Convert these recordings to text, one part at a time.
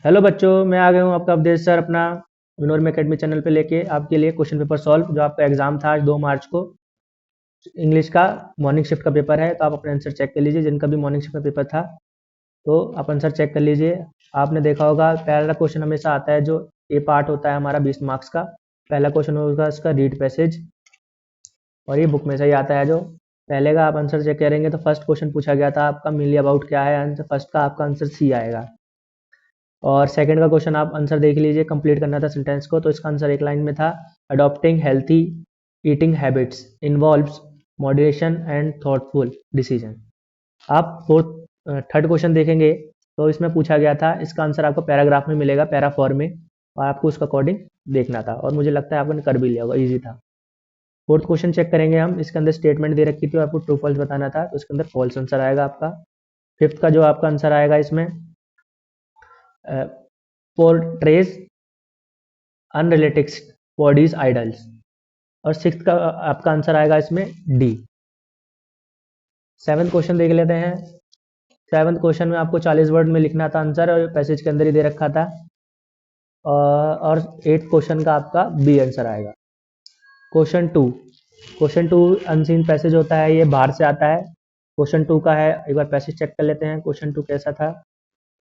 Hello बच्चों, मैं आ गया हूँ आपका अवधेश सर अपना विनोर में अकेडमी चैनल पे लेके आपके लिए क्वेश्चन पेपर सॉल्व। जो आपका एग्जाम था आज 2 मार्च को, इंग्लिश का मॉर्निंग शिफ्ट का पेपर है, तो आप अपने आंसर चेक कर लीजिए। जिनका भी मॉर्निंग शिफ्ट का पेपर था तो आप आंसर चेक कर लीजिए। आपने देखा होगा पहला क्वेश्चन हमेशा आता है, जो ए पार्ट होता है हमारा 20 मार्क्स का। पहला क्वेश्चन होगा इसका रीड पैसेज, और ये बुक में से ही आता है। जो पहले का आप आंसर चेक करेंगे तो फर्स्ट क्वेश्चन पूछा गया था आपका मिली अबाउट क्या है आंसर, फर्स्ट का आपका आंसर सी आएगा। और सेकंड का क्वेश्चन आप आंसर देख लीजिए, कंप्लीट करना था सेंटेंस को, तो इसका आंसर एक लाइन में था, adopting healthy eating habits involves moderation and thoughtful decision. आप थर्ड क्वेश्चन देखेंगे तो इसमें पूछा गया था, इसका आंसर आपको पैराग्राफ में मिलेगा, पैरा फॉर्म में, और आपको उसका अकॉर्डिंग देखना था, और मुझे लगता है आपने कर भी लिया होगा, ईजी था। फोर्थ क्वेश्चन चेक करेंगे हम, इसके अंदर स्टेटमेंट दे रखी थी, आपको ट्रू फॉल्स बताना था, तो इसके अंदर फॉल्स आंसर आएगा आपका। फिफ्थ का जो आपका आंसर आएगा इसमें, पोर्ट्रेज अनरिलेटेड बॉडीज आइडल्स। और सिक्स का आपका आंसर आएगा इसमें डी। सेवंथ क्वेश्चन देख लेते हैं। सेवंथ क्वेश्चन में आपको 40 वर्ड में लिखना था आंसर, और पैसेज के अंदर ही दे रखा था। और एट्थ क्वेश्चन का आपका बी आंसर आएगा। क्वेश्चन टू अनसीन पैसेज होता है, ये बाहर से आता है। क्वेश्चन टू का है, एक बार पैसेज चेक कर लेते हैं क्वेश्चन टू कैसा था।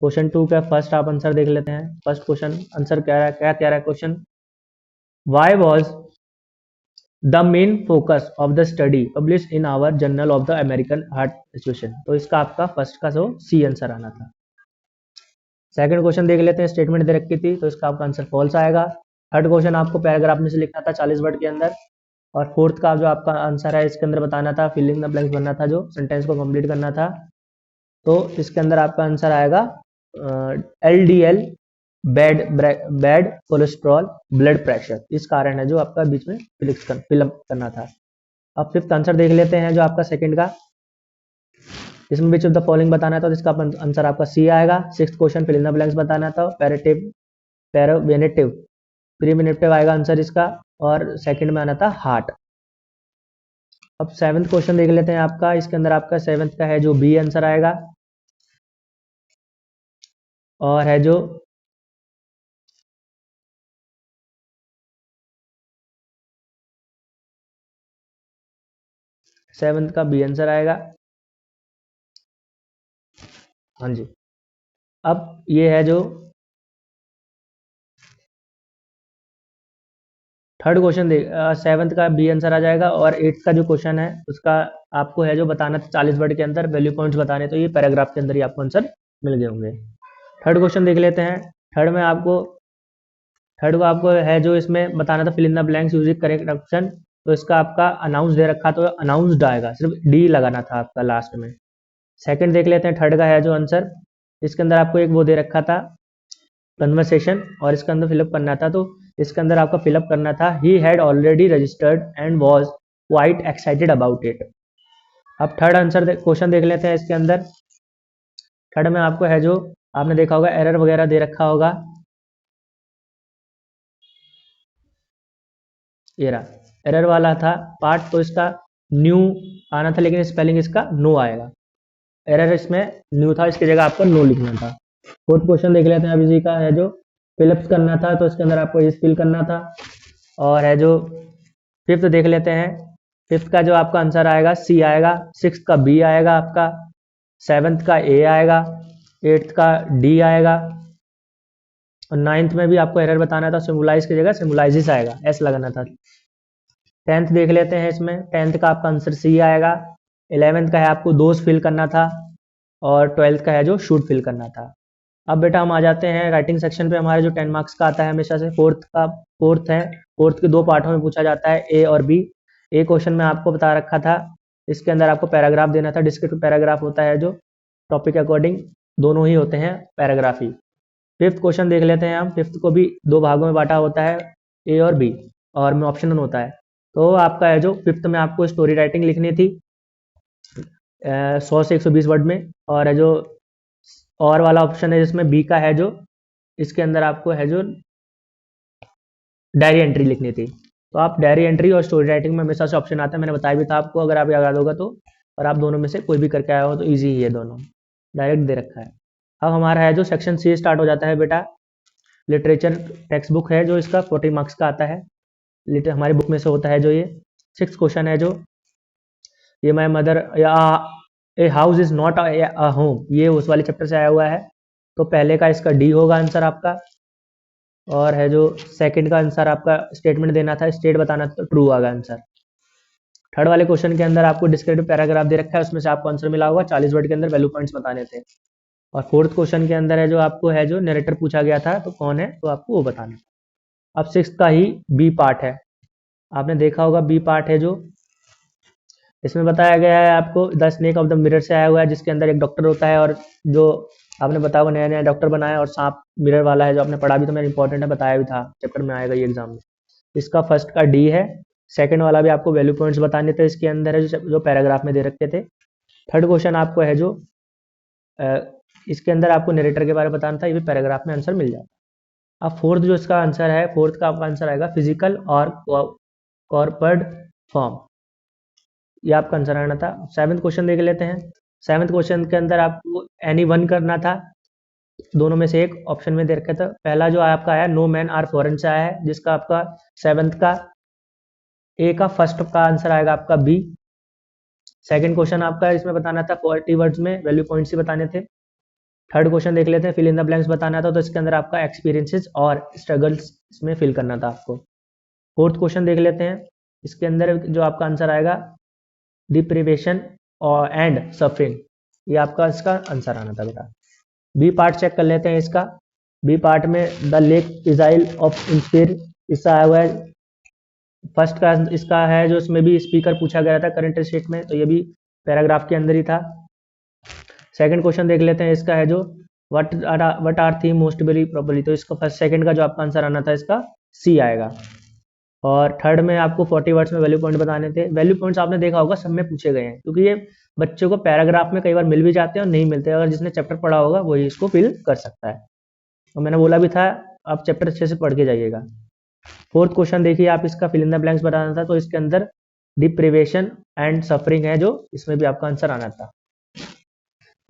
क्वेश्चन टू का फर्स्ट आप आंसर देख लेते हैं। फर्स्ट क्वेश्चन आंसर क्या है, क्या कह रहा है question, why was the main focus of the study publish in our journal of the American heart association. तो इसका आपका फर्स्ट का सी आंसर आना था। सेकंड क्वेश्चन देख लेते हैं, स्टेटमेंट दे रखी थी, तो इसका आपका आंसर फॉल्स आएगा। थर्ड क्वेश्चन आपको पैराग्राफ में से लिखना था 40 वर्ड के अंदर। और फोर्थ का जो आपका आंसर है, इसके अंदर बताना था, फिलिंग द ब्लैंक्स बनना था, जो सेंटेंस को कंप्लीट करना था। तो इसके अंदर आपका आंसर आएगा LDL, bad bad cholesterol, blood pressure. इस कारण है जो आपका बीच में फिलअप करना था। अब फिफ्थ आंसर देख लेते हैं, जो आपका सेकंड का, इसमें बीच ऑफ द फॉलोइंग बताना था, तो इसका आंसर आपका सी आएगा। Six question fill in the blanks बताना था, पैरावेनेटिव प्रीमिनेटिव आएगा आंसर इसका, और सेकंड में आना था हार्ट। अब सेवंथ क्वेश्चन देख लेते हैं आपका, इसके अंदर आपका सेवंथ का है जो बी आंसर आएगा, और है जो सेवंथ का बी आंसर आएगा। हाँ जी। अब ये है जो थर्ड क्वेश्चन सेवंथ का बी आंसर आ जाएगा। और एट्थ का जो क्वेश्चन है उसका आपको है जो बताना था 40 वर्ड के अंदर वैल्यू पॉइंट्स बताने, तो ये पैराग्राफ के अंदर ही आपको आंसर मिल गए होंगे। थर्ड क्वेश्चन देख लेते हैं। थर्ड को आपको है जो इसमें बताना था, fill in the blanks using correct option. तो इसका आपका अनाउंस दे रखा, तो अनाउंस्ड आएगा, सिर्फ डी लगाना था आपका लास्ट में। सेकंड देख लेते हैं, थर्ड का है जो आंसर, इसके अंदर आपको एक वो दे रखा था कन्वर्सेशन, और इसके अंदर फिलअप करना था, तो इसके अंदर आपका फिलअप करना था, he had already registered and was quite excited about it. अब थर्ड आंसर क्वेश्चन देख लेते हैं। इसके अंदर थर्ड में आपको है जो, आपने देखा होगा एरर वगैरह दे रखा होगा, ये रहा एरर वाला था पार्ट, तो इसका न्यू आना था, लेकिन स्पेलिंग इसका नो आएगा। एरर इसमें न्यू था, इसकी जगह आपको नो लिखना था। फोर्थ क्वेश्चन देख लेते हैं अभी जी का, है जो फिलअप करना था, तो इसके अंदर आपको इस फिल करना था। और है जो फिफ्थ देख लेते हैं। फिफ्थ का जो आपका आंसर आएगा सी आएगा। सिक्स का बी आएगा आपका। सेवन्थ का ए आएगा। एट्थ का डी आएगा। और नाइन्थ में भी आपको एरर बताना था, सिम्बलाइज की जगह सिम्बलाइजिस आएगा, एस लगाना था। टेंथ देख लेते हैं, इसमें टेंथ का आपका आंसर सी आएगा। 11th का है आपको दोस्त फिल करना था, और 12th का है जो शूट फिल करना था। अब बेटा हम आ जाते हैं राइटिंग सेक्शन पे। हमारे जो 10 मार्क्स का आता है हमेशा से, फोर्थ के 2 पार्टों में पूछा जाता है, ए और बी। ए क्वेश्चन में आपको बता रखा था, इसके अंदर आपको पैराग्राफ देना था, डिस्क्रिप्टिव पैराग्राफ होता है जो टॉपिक के अकॉर्डिंग, दोनों ही होते हैं पैराग्राफ ही। फिफ्थ क्वेश्चन देख लेते हैं हम। फिफ्थ को भी 2 भागों में बांटा होता है, ए और बी, और में ऑप्शन होता है। तो आपका है जो फिफ्थ में आपको स्टोरी राइटिंग लिखनी थी 100 से 120 वर्ड में, और है जो और वाला ऑप्शन है जिसमें बी का है जो, इसके अंदर आपको है जो डायरी एंट्री लिखनी थी। तो आप डायरी एंट्री और स्टोरी राइटिंग में हमेशा से ऑप्शन आता है, मैंने बताया भी था आपको, अगर आप याद होगा तो। और आप दोनों में से कोई भी करके आया हो तो ईजी ही है, दोनों डायरेक्ट दे रखा है। अब हमारा है जो सेक्शन सी स्टार्ट हो जाता है बेटा। लिटरेचर टेक्स्ट बुक है जो इसका 40 मार्क्स का आता है, हमारी बुक में से होता है जो ये। 6 क्वेश्चन है जो ये माई मदर या a house is not a home, ये उस वाले चैप्टर से आया हुआ है। तो पहले का इसका डी होगा आंसर आपका, और है जो सेकंड का आंसर आपका स्टेटमेंट देना था, स्टेट बताना था, तो ट्रू आगा आंसर। थर्ड वाले क्वेश्चन के अंदर आपको डिस्क्रिप्टिव पैराग्राफ दे रखा है, उसमें से आपको आंसर मिला होगा, 40 वर्ड के अंदर वैल्यू पॉइंट्स बताने थे। और फोर्थ क्वेश्चन के अंदर है जो आपको है जो नरेटर पूछा गया था तो कौन है, तो आपको वो बताना। अब सिक्स का ही बी पार्ट है, आपने देखा होगा बी पार्ट है जो इसमें बताया गया है आपको the snake of the mirror से आया हुआ है, जिसके अंदर एक डॉक्टर होता है और जो आपने बताया वो नया नया डॉक्टर बनाया, और सांप मिरर वाला है जो आपने पढ़ा भी तो मेरा इंपॉर्टेंट है, बताया भी था चैप्टर में आएगा ये एग्जाम में। इसका फर्स्ट का डी है। सेकंड वाला भी आपको वैल्यू पॉइंट्स बताने थे, इसके अंदर है जो पैराग्राफ में दे रखे थे। थर्ड क्वेश्चन आपको है जो इसके अंदर आपको नरेटर के बारे में बताना था, ये भी पैराग्राफ में आंसर मिल जाता। अब फोर्थ जो इसका आंसर है, फोर्थ का आपका आंसर आएगा फिजिकल और कॉर्पर्ड फॉर्म, ये आपका आंसर आना था। सेवंथ क्वेश्चन देख लेते हैं। सेवंथ क्वेश्चन के अंदर आपको एनी वन करना था, दोनों में से एक ऑप्शन में दे रखा था। पहला जो आपका आया नो मैन आर फॉरेन से आया है, जिसका आपका सेवंथ का ए का फर्स्ट का आंसर आएगा आपका बी। सेकंड क्वेश्चन आपका इसमें बताना था 40 वर्ड्स में वैल्यू पॉइंट्स ही बताने थे। थर्ड क्वेश्चन देख लेते हैं, फिल इन द ब्लैंक्स बताना था, तो इसके अंदर आपका एक्सपीरियंसेस और स्ट्रगल्स इसमें फिल करना था आपको। फोर्थ क्वेश्चन देख लेते हैं, इसके अंदर जो आपका आंसर आएगा डिप्रिवेशन और एंड सफरिंग, ये आपका इसका आंसर आना था बेटा। बी पार्ट चेक कर लेते हैं इसका। बी पार्ट में द लेक इजाइल ऑफ इंस्पीर, इसका आया हुआ है। फर्स्ट का इसका है जो इसमें भी स्पीकर पूछा गया था करंट स्टेट में, तो ये भी पैराग्राफ के अंदर ही था। सेकंड क्वेश्चन देख लेते हैं, इसका है जो what are theme most very properly, तो इसका फर्स्ट सेकंड का जो आपका आंसर आना था इसका सी आएगा। और थर्ड में आपको 40 वर्ड्स में वैल्यू पॉइंट बताने थे। वैल्यू पॉइंट्स आपने देखा होगा सब में पूछे गए हैं, क्योंकि ये बच्चों को पैराग्राफ में कई बार मिल भी जाते हैं और नहीं मिलते, अगर जिसने चैप्टर पढ़ा होगा वही इसको फिल कर सकता है। और मैंने बोला भी था आप चैप्टर अच्छे से पढ़ के जाइएगा। फोर्थ क्वेश्चन देखिए, आप इसका फिल इन द ब्लैंक्स बताना था, तो इसके अंदर डिप्रिवेशन एंड सफरिंग है जो इसमें भी आपका आंसर आना था।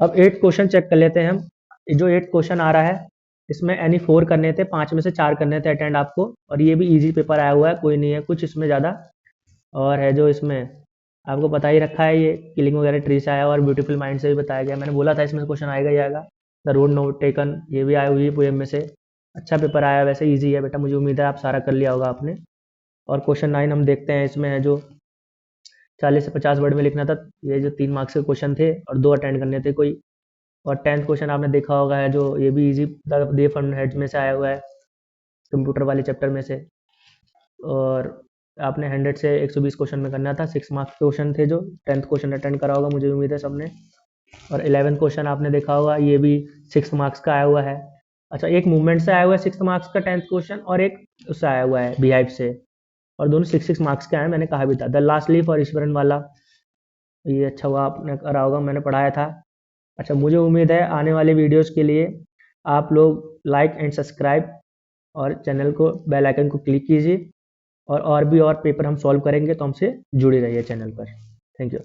अब 8 क्वेश्चन चेक कर लेते हैं हम। जो 8 क्वेश्चन आ रहा है इसमें एनी 4 करने थे, 5 में से 4 करने थे अटेंड आपको, और ये भी इजी पेपर आया हुआ है, कोई नहीं है कुछ इसमें ज़्यादा। और है जो इसमें आपको पता ही रखा है, ये किलिंग वगैरह ट्री से आया हुआ और ब्यूटीफुल माइंड से भी बताया गया। मैंने बोला था इसमें क्वेश्चन आएगा ही आएगा। द रोड नोट टेकन, ये भी आई हुई है पोएम में से। अच्छा पेपर आया, वैसे ईजी है बेटा, मुझे उम्मीद है आप सारा कर लिया होगा आपने। और क्वेश्चन 9 हम देखते हैं, इसमें है जो 40 से 50 वर्ड में लिखना था, ये जो 3 मार्क्स के क्वेश्चन थे और 2 अटेंड करने थे कोई। और 10th क्वेश्चन आपने देखा होगा है जो ये भी इजी दे फंड हेड्स में से आया हुआ है, कंप्यूटर वाले चैप्टर में से। और आपने 100 से 120 क्वेश्चन में करना था, 6 मार्क्स क्वेश्चन थे जो 10th क्वेश्चन अटेंड करा होगा मुझे उम्मीद है सबने। और 11th क्वेश्चन आपने देखा होगा, ये भी 6 मार्क्स का आया हुआ है। अच्छा, एक मूवमेंट से आया हुआ है 6 मार्क्स का 10th क्वेश्चन, और एक उससे आया हुआ है बिहाइव से, और दोनों 6 मार्क्स के आए, मैंने कहा भी था। द लास्ट लीफ और ईश्वरन वाला, ये अच्छा हुआ आपने करा होगा, मैंने पढ़ाया था। अच्छा, मुझे उम्मीद है आने वाले वीडियोस के लिए आप लोग लाइक एंड सब्सक्राइब और चैनल को बेल आइकन को क्लिक कीजिए, और भी और पेपर हम सॉल्व करेंगे तो हमसे जुड़े रहिए चैनल पर। Thank you.